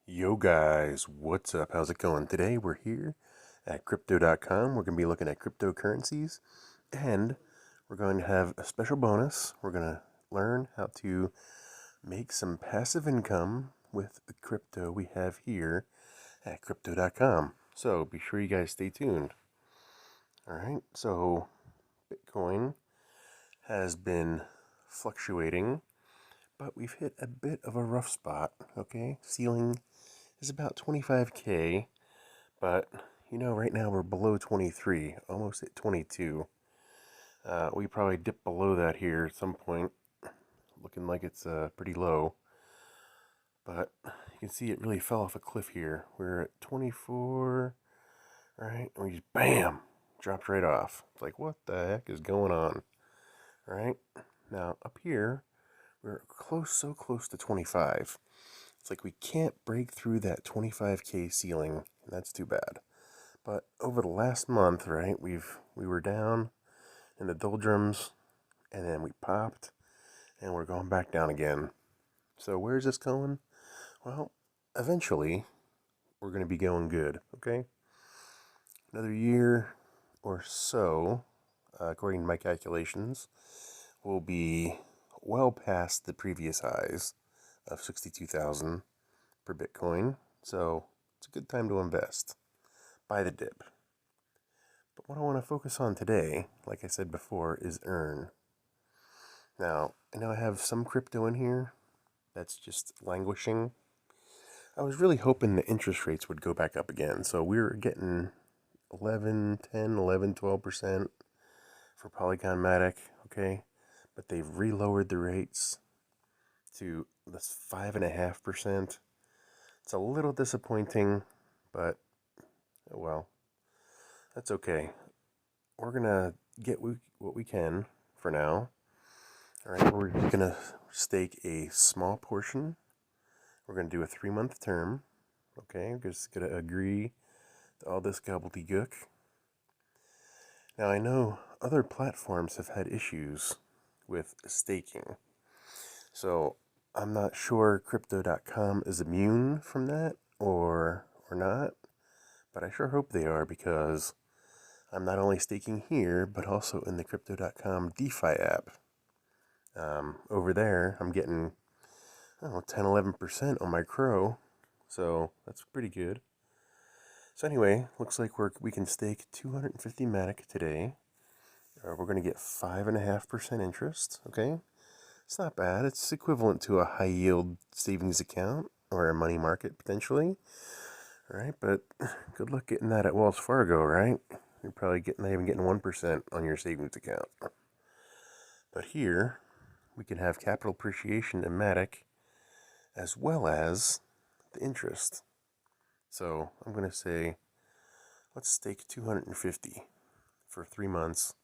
Yo guys, what's up? How's it going? Today we're here at crypto.com. We're going to be looking at cryptocurrencies and we're going to have a special bonus. We're going to learn how to make some passive income with the crypto we have here at crypto.com. So be sure you guys stay tuned. All right, so Bitcoin has been fluctuating, but we've hit a bit of a rough spot, okay? Ceiling is about 25K. But, right now we're below 23, almost at 22. We probably dip below that here at some point, looking like it's pretty low. But you can see it really fell off a cliff here. We're at 24, right? And we just, bam, dropped right off. It's like, what the heck is going on? Right? Now, up here, we're so close to 25. It's like we can't break through that 25K ceiling, and that's too bad. But over the last month, right, we were down in the doldrums, and then we popped, and we're going back down again. So where's this going? Well, eventually, we're going to be going good, okay? Another year or so, according to my calculations, will be well past the previous highs of 62,000 per Bitcoin. So it's a good time to invest. Buy the dip. But what I want to focus on today, like I said before, is earn. Now, I know I have some crypto in here that's just languishing. I was really hoping the interest rates would go back up again. So we were getting 11, 10, 11, 12% for Polygon Matic, okay? But they've relowered the rates to this 5.5%. It's a little disappointing, but well, that's okay. We're gonna get what we can for now. All right, we're gonna stake a small portion. We're gonna do a 3-month term. Okay, we're just gonna agree to all this gobbledygook. Now I know other platforms have had issues with staking, so I'm not sure crypto.com is immune from that or not, but I sure hope they are because I'm not only staking here, but also in the crypto.com DeFi app. Over there, I'm getting, I don't know, 10, 11% on my Crow, so that's pretty good. So anyway, looks like we can stake 250 matic today. We're going to get 5.5% interest, okay? It's not bad. It's equivalent to a high yield savings account or a money market potentially. All right, but good luck getting that at Wells Fargo, right? You're probably not even getting 1% on your savings account. But here, we can have capital appreciation in matic as well as the interest. So I'm going to say, let's stake 250 for 3 months.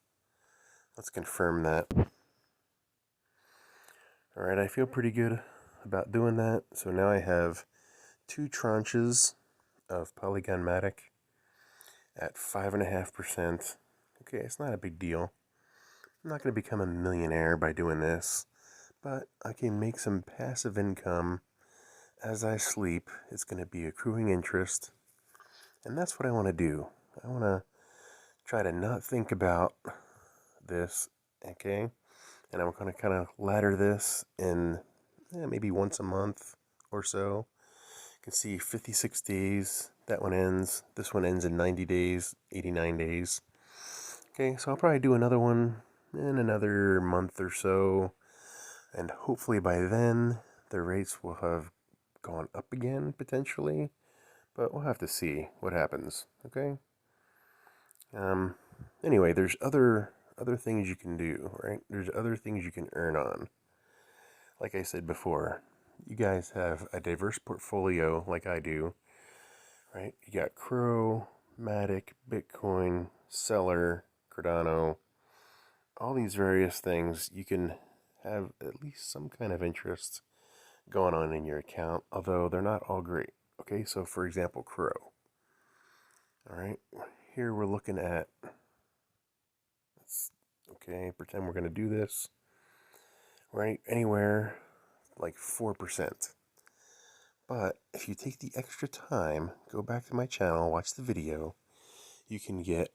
Let's confirm that. All right, I feel pretty good about doing that. So now I have 2 tranches of Polygon Matic at 5.5%. Okay, it's not a big deal. I'm not going to become a millionaire by doing this, but I can make some passive income as I sleep. It's going to be accruing interest, and that's what I want to do. I want to try to not think about this, okay? And I'm going to kind of ladder this in maybe once a month or so. You can see 56 days. That one ends. This one ends in 90 days, 89 days. Okay, so I'll probably do another one in another month or so. And hopefully by then, the rates will have gone up again, potentially. But we'll have to see what happens, okay? Um, anyway, there's other things you can do, right? There's other things you can earn on. Like I said before, you guys have a diverse portfolio like I do, right? You got Crow, Matic, Bitcoin, Seller, Cardano, all these various things. You can have at least some kind of interest going on in your account, although they're not all great. Okay, so for example, Crow. All right, here we're looking at, okay, pretend we're going to do this, right? Anywhere like 4%. But if you take the extra time, go back to my channel, watch the video, you can get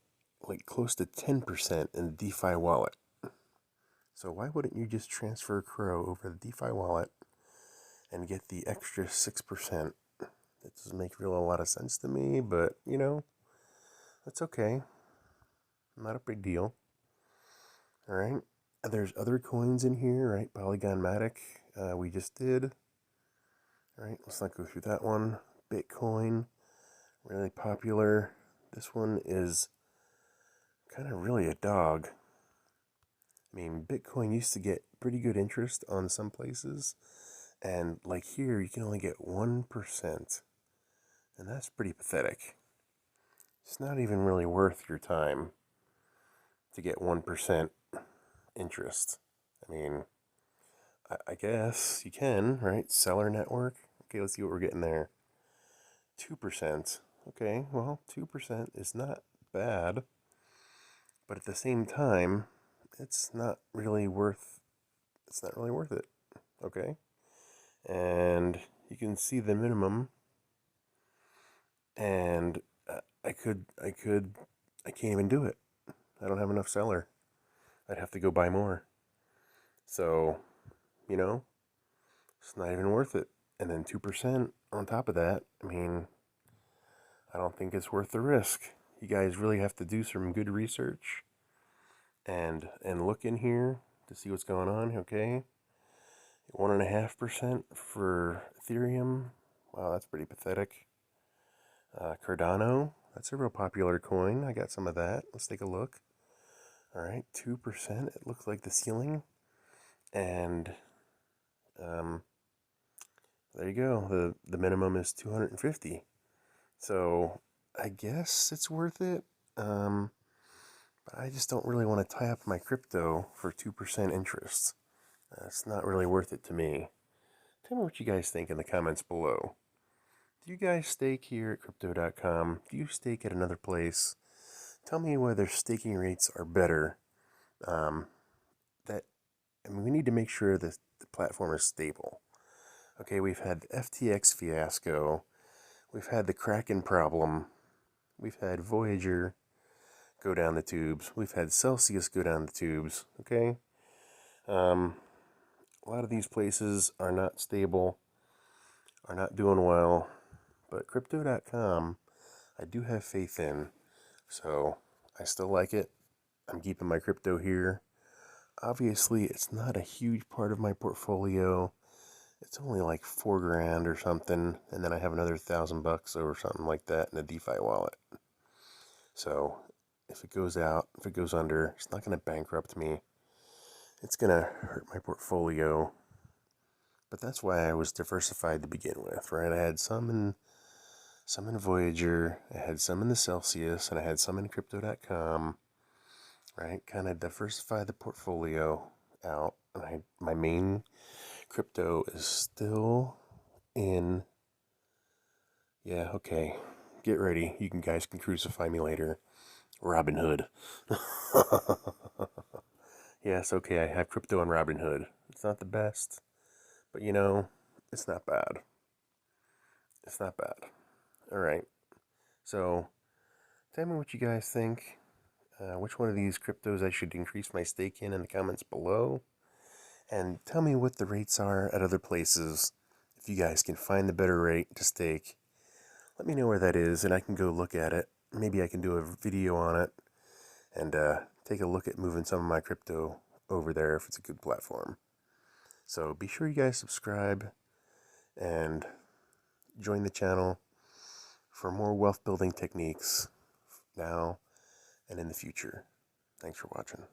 like close to 10% in the DeFi wallet. So why wouldn't you just transfer Crow over the DeFi wallet and get the extra 6%? That doesn't make a lot of sense to me, but you know, that's okay. Not a big deal. All right. There's other coins in here, right? Polygon Matic, we just did. All right, let's not go through that one. Bitcoin, really popular. This one is kind of really a dog. I mean, Bitcoin used to get pretty good interest on some places, and like here, you can only get 1%, and that's pretty pathetic. It's not even really worth your time to get 1% interest. I mean, I guess you can, right? Seller network. Okay, let's see what we're getting there. 2%. Okay, well, 2% is not bad, but at the same time, it's not really worth it. Okay? And you can see the minimum, and I can't even do it. I don't have enough seller. I'd have to go buy more. So, you know, it's not even worth it. And then 2% on top of that, I mean, I don't think it's worth the risk. You guys really have to do some good research and look in here to see what's going on, okay? 1.5% for Ethereum. Wow, that's pretty pathetic. Cardano, that's a real popular coin. I got some of that. Let's take a look. All right, 2%. It looks like the ceiling. And there you go. The minimum is 250. So I guess it's worth it. But I just don't really want to tie up my crypto for 2% interest. It's not really worth it to me. Tell me what you guys think in the comments below. Do you guys stake here at Crypto.com? Do you stake at another place? Tell me whether staking rates are better. We need to make sure that the platform is stable. Okay, we've had the FTX fiasco. We've had the Kraken problem. We've had Voyager go down the tubes. We've had Celsius go down the tubes. Okay? A lot of these places are not stable, are not doing well. But Crypto.com, I do have faith in. So I still like it. I'm keeping my crypto here. Obviously, it's not a huge part of my portfolio. It's only like $4,000 or something, and then I have another $1,000 or something like that in a DeFi wallet. So if it goes out, if it goes under, it's not going to bankrupt me. It's going to hurt my portfolio. But that's why I was diversified to begin with, right? I had some in Voyager, I had some in the Celsius, and I had some in Crypto.com, right? Kind of diversify the portfolio out. And my main crypto is still in, yeah, okay, get ready. You guys can crucify me later. Robinhood. Yes, okay, I have crypto on Robinhood. It's not the best, but you know, it's not bad. It's not bad. All right. So, tell me what you guys think. Which one of these cryptos I should increase my stake in the comments below. And tell me what the rates are at other places. If you guys can find the better rate to stake, let me know where that is and I can go look at it. Maybe I can do a video on it and take a look at moving some of my crypto over there if it's a good platform. So be sure you guys subscribe and join the channel for more wealth building techniques now and in the future. Thanks for watching.